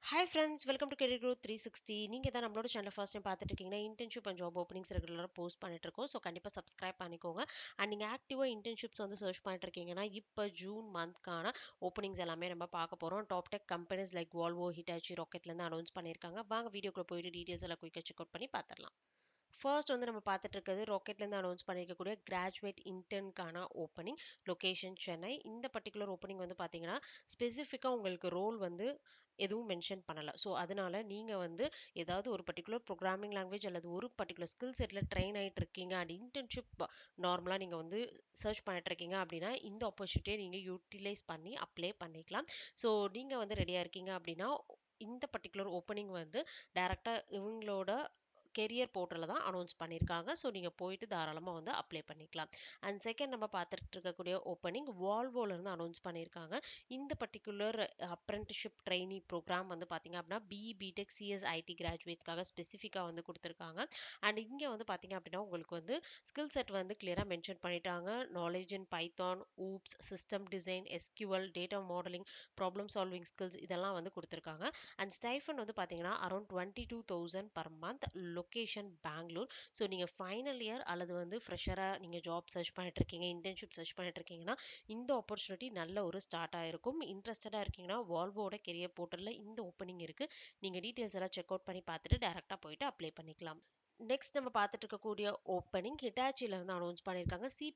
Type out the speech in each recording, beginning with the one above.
Hi friends, welcome to career growth 360. நீங்கள் தான் நம்மளோட சேனல் ஃபர்ஸ்ட் டைம் பார்த்துட்டு இருக்கீங்கன்னா இன்டர்ன்ஷிப் அண்ட் ஜாப் ஓப்பனிங்ஸ் ரெகுலராக போஸ்ட் பண்ணிட்டு இருக்கோம். ஸோ கண்டிப்பாக சப்ஸ்கிரைப் பண்ணிக்கோங்க. அண்ட் நீங்கள் ஆக்டிவாக இன்டர்ன்ஷிப்ஸ் வந்து சர்ச் பண்ணிட்டு இருக்கீங்கன்னா இப்போ ஜூன் மந்த்க்கான ஓப்பனிங்ஸ் எல்லாமே நம்ம பார்க்க போகிறோம். Top tech companies like Volvo, Hitachi, ராக்கெட்லேருந்து அனௌன்ஸ் பண்ணியிருக்காங்க. வாங்க வீடியோக்குள்ள போயிட்டு டீட்டெயில்ஸ் எல்லாம் குயிக்காக செக் அவுட் பண்ணி பார்த்துடலாம். ஃபர்ஸ்ட் வந்து நம்ம பார்த்துட்டு இருக்கிறது ராக்கெட்லேருந்து அனௌன்ஸ் பண்ணியிருக்கக்கூடிய கிராஜுவேட் இன்டர்னுக்கான ஓப்பனிங். லொகேஷன் சென்னை. இந்த பர்டிகுலர் ஓப்பனிங் வந்து பார்த்தீங்கன்னா ஸ்பெசிஃபிக்காக உங்களுக்கு ரோல் வந்து எதுவும் மென்ஷன் பண்ணலை. ஸோ அதனால நீங்கள் வந்து ஏதாவது ஒரு பர்டிகுலர் ப்ரோக்ராமிங் லாங்குவேஜ் அல்லது ஒரு பர்டிகுலர் ஸ்கில் செட்டில் ட்ரெயின் ஆகிட்டு இருக்கீங்க அண்ட் இன்டர்ன்ஷிப் நார்மலாக நீங்கள் வந்து சர்ச் பண்ணிட்டு இருக்கீங்க அப்படின்னா இந்த ஆப்பர்ச்சுனிட்டியை நீங்கள் யூட்டிலைஸ் பண்ணி அப்ளை பண்ணிக்கலாம். ஸோ நீங்கள் வந்து ரெடியாக இருக்கீங்க அப்படின்னா இந்த பர்டிகுலர் ஓப்பனிங் வந்து டைரெக்டாக இவங்களோட கெரியர் போர்ட்டலில் தான் அனௌன்ஸ் பண்ணியிருக்காங்க. ஸோ நீங்கள் போயிட்டு தாராளமாக வந்து அப்ளை பண்ணிக்கலாம். அண்ட் செகண்ட் நம்ம பார்த்துட்டு இருக்கக்கூடிய ஓப்பனிங் வால்வோலேருந்து அனௌன்ஸ் பண்ணியிருக்காங்க. இந்த பர்டிகுலர் அப்ரெண்டிஷிப் ட்ரெயினி ப்ரோக்ராம் வந்து பார்த்தீங்க அப்படின்னா பிஇ, பிடெக், சிஎஸ், ஐடி கிராஜுவேட்ஸ்க்காக ஸ்பெசிஃபிக்காக வந்து கொடுத்துருக்காங்க. அண்ட் இங்கே வந்து பார்த்தீங்க அப்படின்னா உங்களுக்கு வந்து ஸ்கில் செட் வந்து கிளியராக மென்ஷன் பண்ணிட்டாங்க. Knowledge in Python, OOPS, system design, SQL, data modelling, problem solving skills இதெல்லாம் வந்து கொடுத்துருக்காங்க. அண்ட் ஸ்டைஃபன் வந்து பார்த்தீங்கன்னா around 22,000 per month. Location Bangalore. So நீங்கள் ஃபைனல் இயர் அல்லது வந்து ஃப்ரெஷராக நீங்கள் ஜாப் சர்ச் பண்ணிட்டு இருக்கீங்க, இன்டர்ன்ஷிப் சர்ச் பண்ணிட்டு இருக்கீங்கன்னா இந்த ஆப்பர்ச்சுனிட்டி நல்ல ஒரு ஸ்டார்ட் ஆயிருக்கும். இன்ட்ரெஸ்டடாக இருக்கீங்கன்னா வால்வோட கெரியர் போர்ட்டலில் இந்த ஓப்பனிங் இருக்குது. நீங்கள் டீட்டெயில்ஸ் எல்லாம் செக் அவுட் பண்ணி பார்த்துட்டு டேரெக்டாக போயிட்டு அப்ளை பண்ணிக்கலாம். நெக்ஸ்ட் நம்ம பார்த்துட்டு இருக்கக்கூடிய ஓப்பனிங் ஹிட்டாச்சியிலேருந்து அனௌன்ஸ் பண்ணியிருக்காங்க. C++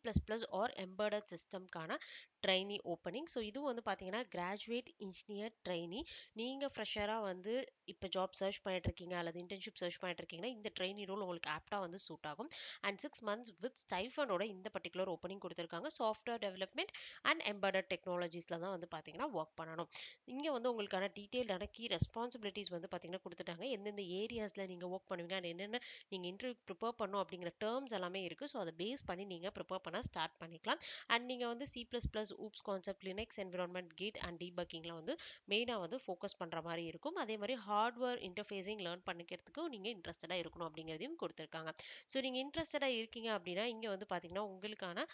ஆர் எம்பெடட் சிஸ்டம்க்கான ட்ரெயினி ஓப்பனிங். ஸோ இதுவும் வந்து பார்த்தீங்கன்னா கிராஜுவேட் இன்ஜினியர் ட்ரெயினி. நீங்கள் ஃப்ரெஷராக வந்து இப்போ ஜாப் சர்ச் பண்ணிட்டு இருக்கீங்க அல்லது இன்டர்ன்ஷிப் சர்ச் பண்ணிட்டு இருக்கீங்கன்னா இந்த ட்ரெயினி ரோல் உங்களுக்கு ஆப்டாக வந்து சூட் ஆகும். அண்ட் 6 months வித் ஸ்டைஃபனோட இந்த பர்டிகுலர் ஓப்பனிங் கொடுத்துருக்காங்க. சாஃப்ட்வேர் டெவலப்மெண்ட் அண்ட் எம்பெடட் டெக்னாலஜிஸில் தான் வந்து பார்த்தீங்கன்னா ஒர்க் பண்ணணும். இங்கே வந்து உங்களுக்கான டீட்டெயில்டான கீ ரெஸ்பான்சிபிலிட்டிஸ் வந்து பார்த்தீங்கன்னா கொடுத்துட்டாங்க. எந்தெந்த ஏரியாஸில் நீங்கள் ஒர்க் பண்ணுவீங்க அண்ட் என்னென்ன நீங்கள் இன்டர்வியூ ப்ரிப்பேர் பண்ணணும் அப்படிங்கிற டேர்ம்ஸ் எல்லாமே இருக்குது. ஸோ அதை பேஸ் பண்ணி நீங்கள் ப்ரிப்பேர் பண்ண ஸ்டார்ட் பண்ணிக்கலாம். அண்ட் நீங்கள் வந்து C++, OOPS concept, Linux environment, Git and டீபக்கிங்கில் வந்து மெயினாக வந்து ஃபோக்கஸ் பண்ணுற மாதிரி இருக்கும். அதே மாதிரி ஹார்ட்வேர் இன்டர்ஃபேஸிங் லேர்ன் பண்ணிக்கிறதுக்கு நீங்கள் இன்ட்ரெஸ்டடாக இருக்கணும் அப்படிங்கிறதையும் கொடுத்துருக்காங்க. ஸோ நீங்கள் இன்ட்ரெஸ்டடாக இருக்கீங்க அப்படின்னா இங்கே வந்து பார்த்தீங்கன்னா உங்களுக்கான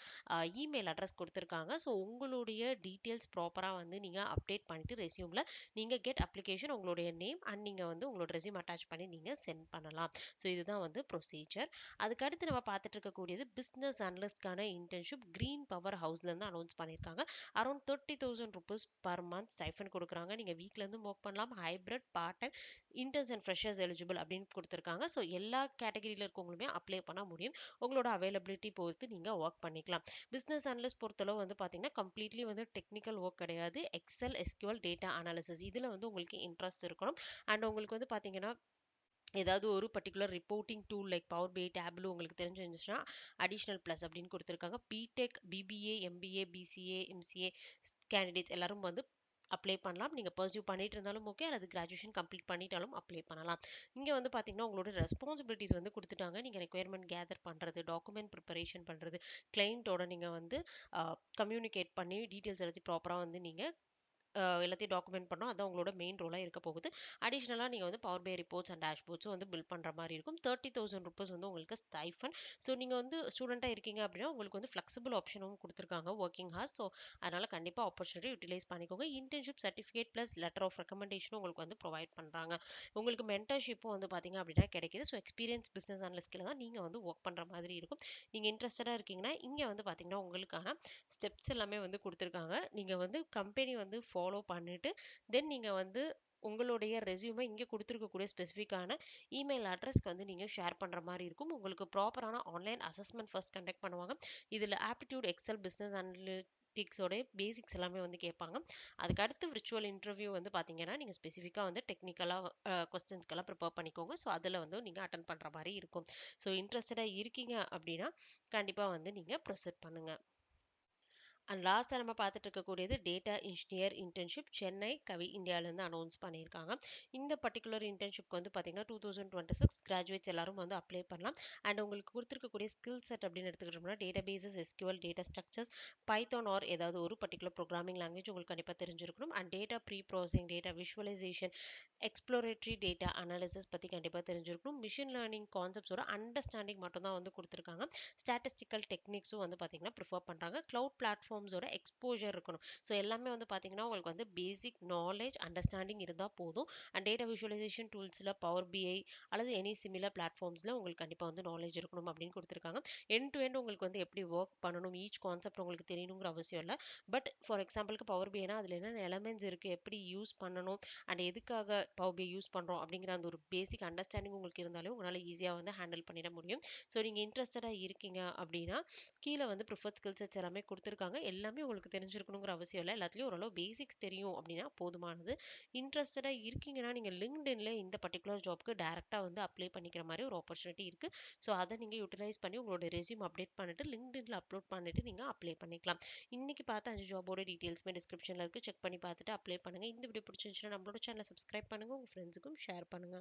இமெயில் அட்ரஸ் கொடுத்துருக்காங்க. ஸோ உங்களுடைய டீட்டெயில்ஸ் ப்ராப்பராக வந்து நீங்கள் அப்டேட் பண்ணிவிட்டு ரெஸ்யூமில் நீங்கள் கெட் அப்ளிகேஷன் உங்களுடைய நேம் அண்ட் நீங்கள் வந்து உங்களோட ரெஸ்யூம் அட்டாச் பண்ணி நீங்கள் சென்ட் பண்ணலாம். ஸோ இதுதான் வந்து ப்ரொசீஜர். அதுக்கடுத்து நம்ம பார்த்துட்டு இருக்கக்கூடியது பிஸ்னஸ் அனலிஸ்ட்கான இன்டர்ன்ஷிப் கிரீன் பவர் ஹவுஸ்லேருந்து அனௌன்ஸ் பண்ணியிருக்காங்க. Around 30,000 rupees per month stipend கொடுக்குறாங்க. நீங்கள் வீட்டிலேருந்து ஒர்க் பண்ணலாம். Hybrid, part time, interns and freshers eligible அப்படின்னு கொடுத்துருக்காங்க. ஸோ எல்லா கேட்டகரியில் இருக்கவங்களுமே அப்ளை பண்ண முடியும். உங்களோட அவைலபிலிட்டி பொறுத்து நீங்கள் ஒர்க் பண்ணிக்கலாம். பிஸ்னஸ் அனலிஸ்ட் பொறுத்தளவு வந்து பார்த்தீங்கன்னா கம்ப்ளீட்லி வந்து டெக்னிக்கல் ஒர்க் கிடையாது. எக்ஸல், எஸ்கியூஎல், டேட்டா அனாலிசிஸ் இதில் வந்து உங்களுக்கு இன்ட்ரெஸ்ட் இருக்கணும். அண்ட் உங்களுக்கு வந்து பார்த்தீங்கன்னா ஏதாவது ஒரு particular reporting tool like power B, Tableau உங்களுக்கு தெரிஞ்சிருந்துச்சுன்னா அடிஷ்னல் ப்ளஸ் அப்படின்னு கொடுத்துருக்காங்க. BTech, BBA, MBA, BCA, MCA candidates எல்லாரும் வந்து அப்ளை பண்ணலாம். நீங்கள் பர்சியூ பண்ணிட்டு இருந்தாலும் ஓகே அல்லது கிராஜுவேஷன் கம்ப்ளீட் பண்ணிட்டாலும் அப்ளை பண்ணலாம். இங்கே வந்து பார்த்தீங்கன்னா உங்களோட ரெஸ்பான்சிபிலிட்டிஸ் வந்து கொடுத்துட்டாங்க. நீங்கள் ரெக்குயர்மெண்ட் கேதர் பண்ணுறது, டாக்குமெண்ட் ப்ரிப்பரேஷன் பண்ணுறது, கிளைண்ட்டோட நீங்கள் வந்து கம்யூனிகேட் பண்ணி டீட்டெயில்ஸ் எல்லாத்தையும் ப்ராப்பராக வந்து நீங்கள் எல்லாத்தையும் டாக்குமெண்ட் பண்ணோம். அதான் உங்களோட மெயின் ரோலாக இருக்க போகுது. அடிஷ்னலாக நீங்கள் வந்து பவர் பை ரிப்போர்ட்ஸ் அண்ட் டேஷ்போர்ட்ஸும் வந்து பில் பண்ணுற மாதிரி இருக்கும். 30,000 ருபீஸ் வந்து உங்களுக்கு ஸ்டைஃபன். ஸோ நீங்கள் வந்து ஸ்டூடெண்ட்டாக இருக்கீங்க அப்படின்னா உங்களுக்கு வந்து ஃப்ளெக்சிபிள் ஆப்ஷனும் கொடுத்துருக்காங்க ஒர்க்கிங் ஹார்ஸ். ஸோ அதனால் கண்டிப்பாக ஆப்பர்ச்சுனிட்டி யூட்டிலைஸ் பண்ணிக்கோங்க. Internship certificate plus letter of ரெக்கமெண்டேஷனும் உங்களுக்கு வந்து ப்ரொவைட் பண்ணுறாங்க. உங்களுக்கு மென்டர்ஷிப்பும் வந்து பார்த்தீங்க அப்படின்னா கிடைக்கிது. ஸோ எக்ஸ்பீரியன்ஸ் பிஸ்னஸ் அனலிஸ்ட்டில் தான் நீங்கள் வந்து ஒர்க் பண்ணுற மாதிரி இருக்கும். நீங்கள் இன்ட்ரெஸ்டடாக இருக்கீங்கன்னா இங்கே வந்து பார்த்தீங்கன்னா உங்களுக்கான ஸ்டெப்ஸ் எல்லாமே வந்து கொடுத்துருக்காங்க. நீங்கள் வந்து கம்பெனி வந்து ஃபாலோ பண்ணிவிட்டு தென் நீங்கள் வந்து உங்களுடைய ரெஸ்யூமை இங்கே கொடுத்துருக்கக்கூடிய ஸ்பெசிஃபிக்கான இமெயில் அட்ரஸ்க்கு வந்து நீங்கள் ஷேர் பண்ணுற மாதிரி இருக்கும். உங்களுக்கு ப்ராப்பரான ஆன்லைன் அசஸ்மெண்ட் ஃபர்ஸ்ட் கண்டக்ட் பண்ணுவாங்க. இதில் ஆப்டிடியூட், எக்ஸல், பிஸ்னஸ் அனலிட்டிக்ஸோட பேசிக்ஸ் எல்லாமே வந்து கேட்பாங்க. அதுக்கு அடுத்து விர்ச்சுவல் இன்டர்வியூ வந்து பார்த்தீங்கன்னா நீங்கள் ஸ்பெசிஃபிக்காக வந்து டெக்னிக்கலாக கொஸ்டின்ஸ்க்கெல்லாம் ப்ரிப்பேர் பண்ணிக்கோங்க. ஸோ அதில் வந்து நீங்கள் அட்டன் பண்ணுற மாதிரி இருக்கும். ஸோ இன்ட்ரெஸ்டடாக இருக்கீங்க அப்படின்னா கண்டிப்பாக வந்து நீங்கள் ப்ரொசீட் பண்ணுங்கள். அண்ட் லாஸ்ட்டாக நம்ம பார்த்துட்டு இருக்கக்கூடியது டேட்டா இன்ஜினியர் இன்டர்ன்ஷிப் சென்னை கவி இந்தியாவிலேருந்து அனௌன்ஸ் பண்ணியிருக்காங்க. இந்த பர்டிகுலர் இன்டர்ன்ஷிப்க்கு வந்து பார்த்தீங்கன்னா 2026 கிராஜுவேட்ஸ் எல்லாரும் வந்து அப்ளை பண்ணலாம். அண்ட் உங்களுக்கு கொடுத்துருக்கக்கூடிய ஸ்கில் செட் அப்படின்னு எடுத்துக்கிட்டோம்னா databases, SQL, data structures, Python or ஏதாவது ஒரு பர்டிகுலர் ப்ரோக்ராமிங் லாங்குவேஜ் உங்களுக்கு கண்டிப்பாக தெரிஞ்சிருக்கணும். And data preprocessing, data visualisation, exploratory data analysis பற்றி கண்டிப்பாக தெரிஞ்சிருக்கணும். மிஷின் லேர்னிங் கான்செப்ட்ஸோட அண்டர்ஸ்டாண்டிங் மட்டும் தான் வந்து கொடுத்துருக்காங்க. ஸ்டாட்டிஸ்டிக்கல் டெக்னிக்ஸும் வந்து பார்த்தீங்கன்னா ப்ரிஃபர் பண்ணுறாங்க. க்ளவுட் பிளாட்ஃபார்ம் பிளாட்ஃபார்ம்ஸோட எக்ஸ்போஷர் இருக்கணும். ஸோ எல்லாமே வந்து பார்த்தீங்கன்னா, உங்களுக்கு வந்து பேசிக் நாலேஜ், அண்டர்ஸ்டாண்டிங் இருந்தா போதும். அண்ட் டேட்டா விஷுவலைசேஷன் டூல்ஸ்ல பவர் பிஐ அல்லது எனி சிமிலர் பிளாட்ஃபார்ம்ஸ்ல உங்களுக்கு கண்டிப்பா வந்து நாலேஜ் இருக்கணும் அப்படின்னு குடுத்துருக்காங்க. எண்ட் டு எண்ட் உங்களுக்கு வந்து எப்படி வொர்க் பண்ணணும், ஈச் கான்செப்ட் உங்களுக்கு தெரியணுங்கிற அவசியம் இல்ல. பட் ஃபார் எக்ஸாம்பிளுக்கு பவர் பிஐனா அதில என்னென்ன எலமெண்ட்ஸ் இருக்கு, எப்படி யூஸ் பண்ணணும், அண்ட் எதுக்காக பவர் பிஐ யூஸ் பண்றோம் அப்படிங்கிற அந்த ஒரு பேசிக் அண்டர்ஸ்டாண்டிங் உங்களுக்கு இருந்தாலே உங்களால ஈஸியா வந்து ஹேண்டில் பண்ணிட முடியும். ஸோ நீங்க இன்ட்ரஸ்டடா இருக்கீங்க அப்படின்னா, கீழ வந்து ப்ரிஃபர்ட் ஸ்கில் செட்ஸ் எல்லாமே குடுத்துருக்காங்க. எல்லாமே உங்களுக்கு தெரிஞ்சிருக்கணுங்கிற அவசியம் இல்ல. எல்லாத்துலயும் ஓரளவு பேசிக்ஸ் தெரியும் அப்படின்னா போதுமானது. இன்ட்ரஸ்டடா இருக்கீங்கன்னா, நீங்க லிங்க்டின்ல இந்த பர்ட்டிகுலர் ஜாப்க்கு டைரக்ட்டா வந்து அப்ளை பண்ணிக்கிற மாரி ஒரு ஆப்பர்ச்சுனிட்டி இருக்கு. ஸோ அத நீங்க யூட்டிலைஸ் பண்ணி உங்களோட ரெஸ்யூம் அப்டேட் பண்ணிட்டு லிங்க்டின்ல அப்லோட் பண்ணிட்டு நீங்க அப்ளை பண்ணிக்கலாம். இன்னைக்கு பார்த்த 5 ஜாபோட டீடைல்ஸ்மே டிஸ்கிரிப்ஷன்ல இருக்கு. செக் பண்ணி பார்த்துட்டு அப்ளை பண்ணுங்க. இந்த வீடியோ பிடிச்சிருந்துச்சுன்னா நம்மளோட சேனல சப்ஸ்கிரைப் பண்ணுங்க. உங்க ஃப்ரெண்ட்ஸுக்கும் ஷேர் பண்ணுங்க.